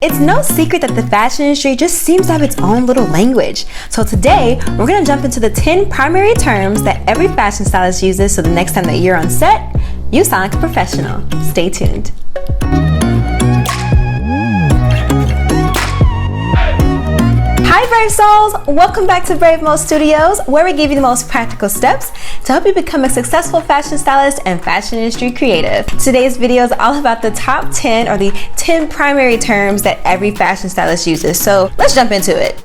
It's no secret that the fashion industry just seems to have its own little language. So today, we're gonna jump into the 10 primary terms that every fashion stylist uses so the next time that you're on set, you sound like a professional. Stay tuned. Hi Brave Souls! Welcome back to Brave Mode Studios, where we give you the most practical steps to help you become a successful fashion stylist and fashion industry creative. Today's video is all about the top 10 or the 10 primary terms that every fashion stylist uses. So let's jump into it.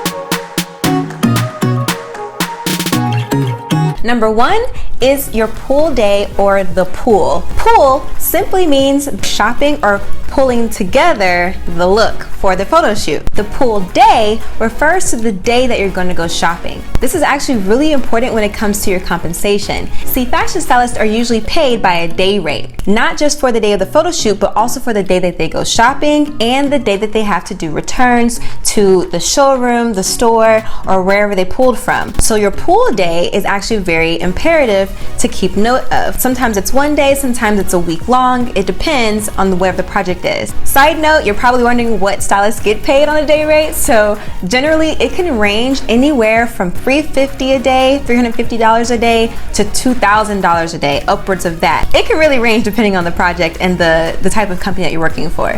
Number 1 is your pool day or the pool. Pool simply means shopping or pulling together the look for the photo shoot. The pool day refers to the day that you're going to go shopping. This is actually really important when it comes to your compensation. See, fashion stylists are usually paid by a day rate, not just for the day of the photo shoot, but also for the day that they go shopping and the day that they have to do returns to the showroom, the store, or wherever they pulled from. So your pool day is actually very imperative to keep note of. Sometimes it's one day, sometimes it's a week long. It depends on where the project is. Side note, you're probably wondering what stylists get paid on a day rate. So generally it can range anywhere from $350 a day, $350 a day to $2,000 a day, upwards of that. It can really range depending on the project and the type of company that you're working for.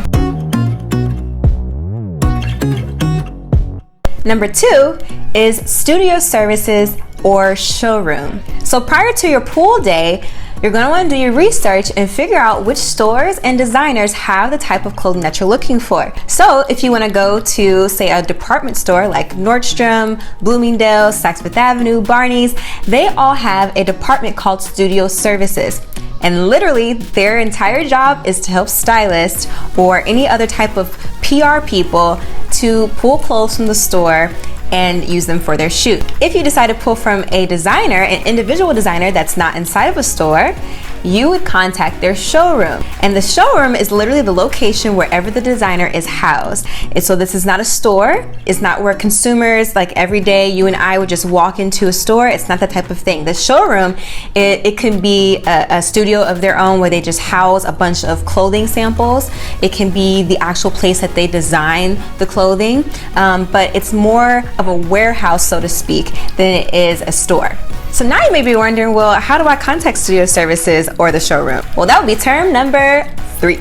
Number 2 is studio services or showroom. So prior to your pool day, you're going to want to do your research and figure out which stores and designers have the type of clothing that you're looking for. So if you want to go to, say, a department store like Nordstrom, Bloomingdale's, Saks Fifth Avenue, Barney's, they all have a department called studio services. And literally their entire job is to help stylists or any other type of PR people to pull clothes from the store and use them for their shoot. If you decide to pull from a designer, an individual designer that's not inside of a store, you would contact their showroom. And the showroom is literally the location wherever the designer is housed. And so this is not a store. It's not where consumers, like every day you and I would just walk into a store. It's not that type of thing. The showroom, it can be a studio of their own where they just house a bunch of clothing samples. It can be the actual place that they design the clothing, but it's more of a warehouse, so to speak, than it is a store. So now you may be wondering, well, how do I contact studio services or the showroom? Well, that would be term number 3.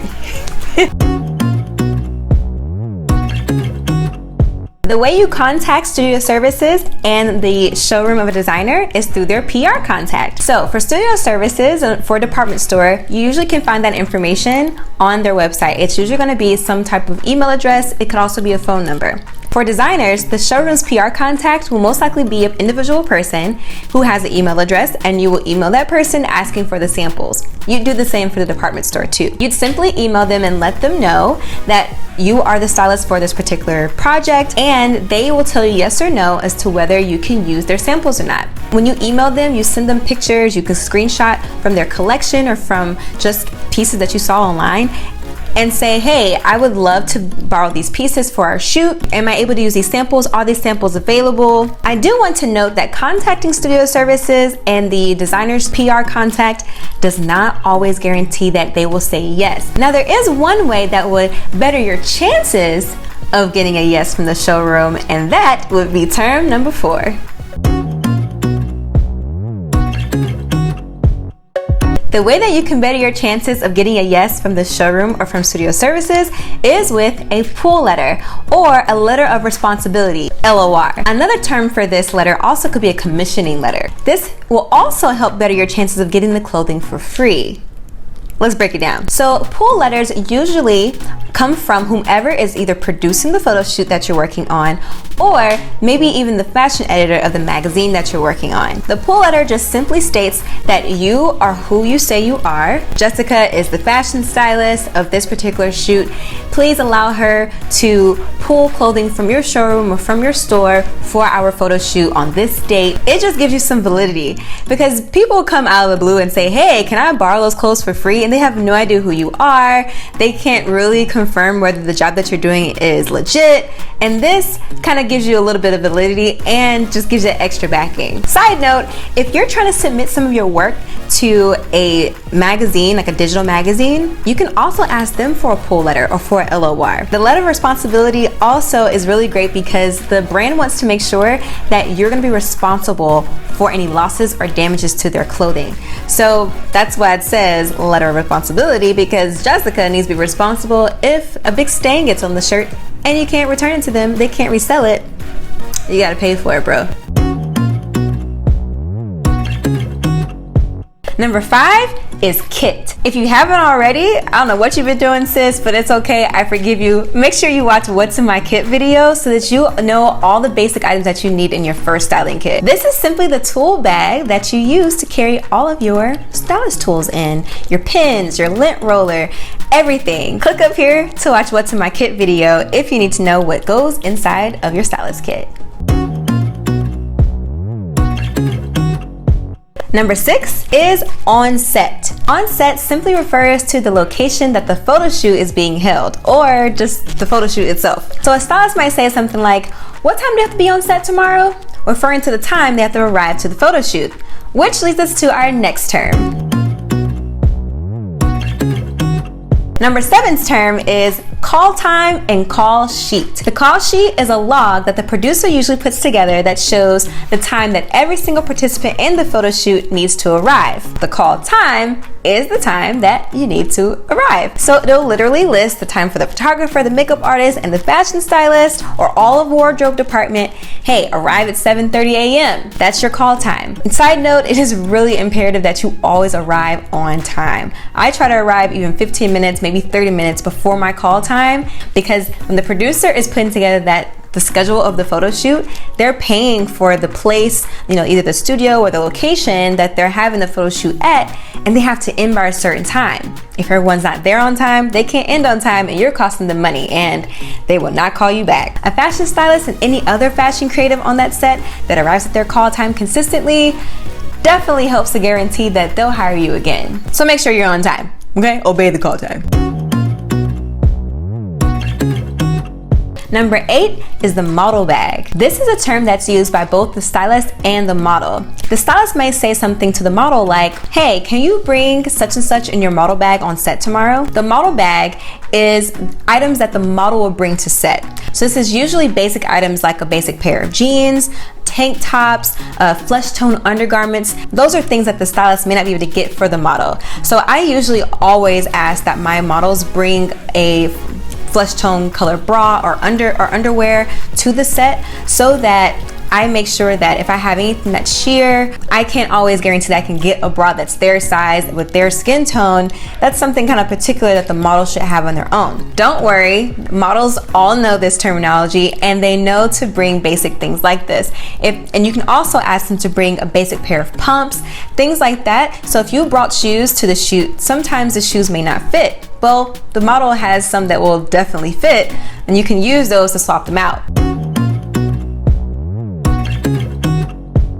The way you contact studio services and the showroom of a designer is through their PR contact. So for studio services and for a department store, you usually can find that information on their website. It's usually going to be some type of email address. It could also be a phone number. For designers, the showroom's PR contact will most likely be an individual person who has an email address, and you will email that person asking for the samples. You'd do the same for the department store too. You'd simply email them and let them know that you are the stylist for this particular project, and they will tell you yes or no as to whether you can use their samples or not. When you email them, you send them pictures, you can screenshot from their collection or from just pieces that you saw online, and say, hey, I would love to borrow these pieces for our shoot. Am I able to use these samples? Are these samples available? I do want to note that contacting studio services and the designer's PR contact does not always guarantee that they will say yes. Now, there is one way that would better your chances of getting a yes from the showroom, and that would be term number 4. The way that you can better your chances of getting a yes from the showroom or from studio services is with a pull letter or a letter of responsibility, LOR. Another term for this letter also could be a commissioning letter. This will also help better your chances of getting the clothing for free. Let's break it down. So pull letters usually come from whomever is either producing the photo shoot that you're working on, or maybe even the fashion editor of the magazine that you're working on. The pull letter just simply states that you are who you say you are. Jessica is the fashion stylist of this particular shoot. Please allow her to pull clothing from your showroom or from your store for our photo shoot on this date. It just gives you some validity, because people come out of the blue and say, hey, can I borrow those clothes for free? And they have no idea who you are. They can't really confirm whether the job that you're doing is legit. And this kind of of gives you a little bit of validity and just gives you extra backing. Side note, if you're trying to submit some of your work to a magazine, like a digital magazine, you can also ask them for a pull letter or for a LOR. The letter of responsibility also is really great because the brand wants to make sure that you're going to be responsible for any losses or damages to their clothing. So that's why it says letter of responsibility, because Jessica needs to be responsible if a big stain gets on the shirt and you can't return it to them, they can't resell it, you gotta pay for it, bro. Number 5 is kit. If you haven't already, I don't know what you've been doing, sis, but it's okay, I forgive you. Make sure you watch What's in My Kit video so that you know all the basic items that you need in your first styling kit. This is simply the tool bag that you use to carry all of your stylist tools in. Your pins, your lint roller, everything. Click up here to watch What's in My Kit video if you need to know what goes inside of your stylist kit. Number 6 is on set. On set simply refers to the location that the photo shoot is being held, or just the photo shoot itself. So a stylist might say something like, "What time do you have to be on set tomorrow?" referring to the time they have to arrive to the photo shoot, which leads us to our next term. Number 7's term is call time and call sheet. The call sheet is a log that the producer usually puts together that shows the time that every single participant in the photo shoot needs to arrive. The call time is the time that you need to arrive. So it'll literally list the time for the photographer, the makeup artist, and the fashion stylist, or all of wardrobe department. Hey, arrive at 7:30 a.m. That's your call time. And side note, it is really imperative that you always arrive on time. I try to arrive even 15 minutes, maybe 30 minutes before my call time, because when the producer is putting together the schedule of the photo shoot, they're paying for the place, either the studio or the location that they're having the photo shoot at, and they have to end by a certain time. If everyone's not there on time, they can't end on time, and you're costing them money, and they will not call you back. A fashion stylist and any other fashion creative on that set that arrives at their call time consistently definitely helps to guarantee that they'll hire you again. So make sure you're on time, okay? Obey the call time. Number 8 is the model bag. This is a term that's used by both the stylist and the model. The stylist may say something to the model like, "Hey, can you bring such and such in your model bag on set tomorrow?" The model bag is items that the model will bring to set. So this is usually basic items like a basic pair of jeans, tank tops, flesh tone undergarments. Those are things that the stylist may not be able to get for the model. So I usually always ask that my models bring a flesh tone color bra or underwear to the set, so that I make sure that if I have anything that's sheer, I can't always guarantee that I can get a bra that's their size with their skin tone. That's something kind of particular that the model should have on their own. Don't worry, models all know this terminology and they know to bring basic things like this. And you can also ask them to bring a basic pair of pumps, things like that. So if you brought shoes to the shoot, sometimes the shoes may not fit. Well, the model has some that will definitely fit, and you can use those to swap them out.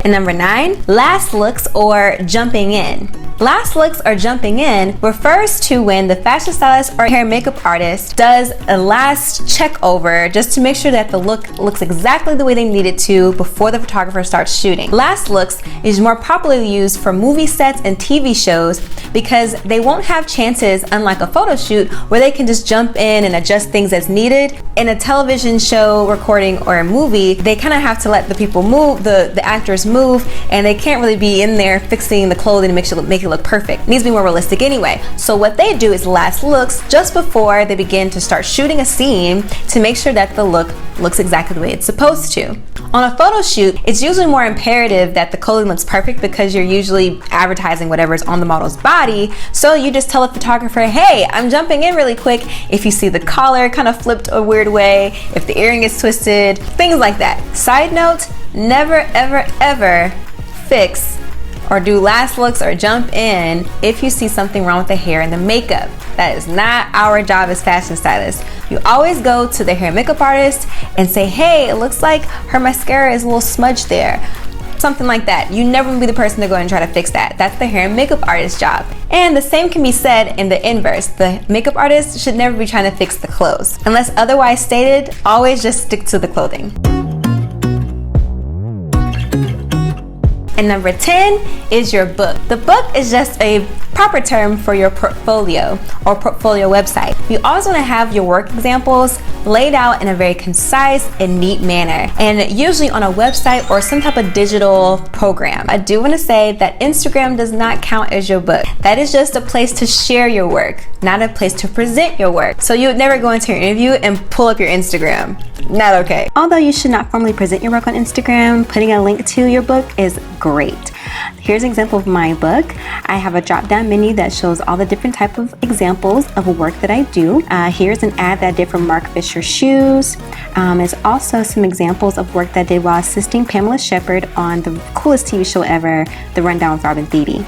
And number 9, last looks or jumping in. Last looks or jumping in refers to when the fashion stylist or hair and makeup artist does a last check over just to make sure that the look looks exactly the way they need it to before the photographer starts shooting. Last looks is more popularly used for movie sets and TV shows because they won't have chances, unlike a photo shoot, where they can just jump in and adjust things as needed. In a television show recording or a movie, they kind of have to let the people move, the actors move, and they can't really be in there fixing the clothing to make it look perfect. It needs to be more realistic anyway. So what they do is last looks just before they begin to start shooting a scene to make sure that the look looks exactly the way it's supposed to. On a photo shoot, it's usually more imperative that the clothing looks perfect because you're usually advertising whatever's on the model's body. So you just tell the photographer, "Hey, I'm jumping in really quick." If you see the collar kind of flipped a weird way, if the earring is twisted, things like that. Side note, never ever ever fix or do last looks or jump in if you see something wrong with the hair and the makeup. That is not our job as fashion stylists. You always go to the hair and makeup artist and say, "Hey, it looks like her mascara is a little smudged there." Something like that. You never be the person to go and try to fix that. That's the hair and makeup artist's job. And the same can be said in the inverse. The makeup artist should never be trying to fix the clothes. Unless otherwise stated, always just stick to the clothing. And number 10 is your book. The book is just a proper term for your portfolio or portfolio website. You also want to have your work examples laid out in a very concise and neat manner, and usually on a website or some type of digital program. I do want to say that Instagram does not count as your book. That is just a place to share your work, not a place to present your work. So you would never go into your interview and pull up your Instagram. Not okay. Although you should not formally present your work on Instagram, putting a link to your book is great. Here's an example of my book. I have a drop-down menu that shows all the different type of examples of work that I do. Here's an ad that I did for Mark Fisher shoes. There's also some examples of work that I did while assisting Pamela Shepard on the coolest TV show ever, The Rundown with Robin Thede.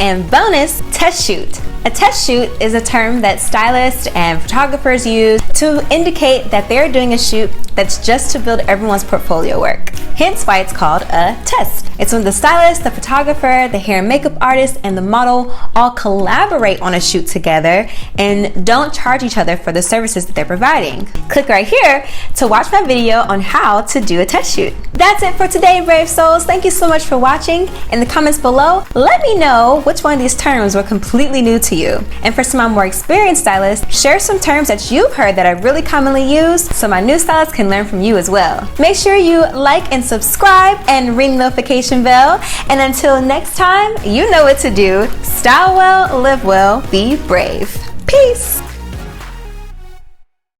And bonus, test shoot. A test shoot is a term that stylists and photographers use to indicate that they're doing a shoot that's just to build everyone's portfolio work. Hence why it's called a test. It's when the stylist, the photographer, the hair and makeup artist, and the model all collaborate on a shoot together and don't charge each other for the services that they're providing. Click right here to watch my video on how to do a test shoot. That's it for today, brave souls. Thank you so much for watching. In the comments below, let me know which one of these terms were completely new to you. And for some of my more experienced stylists, share some terms that you've heard that are really commonly used so my new stylists can learn from you as well. Make sure you like and subscribe and ring the notification bell. And until next time, you know what to do. Style well, live well, be brave. Peace.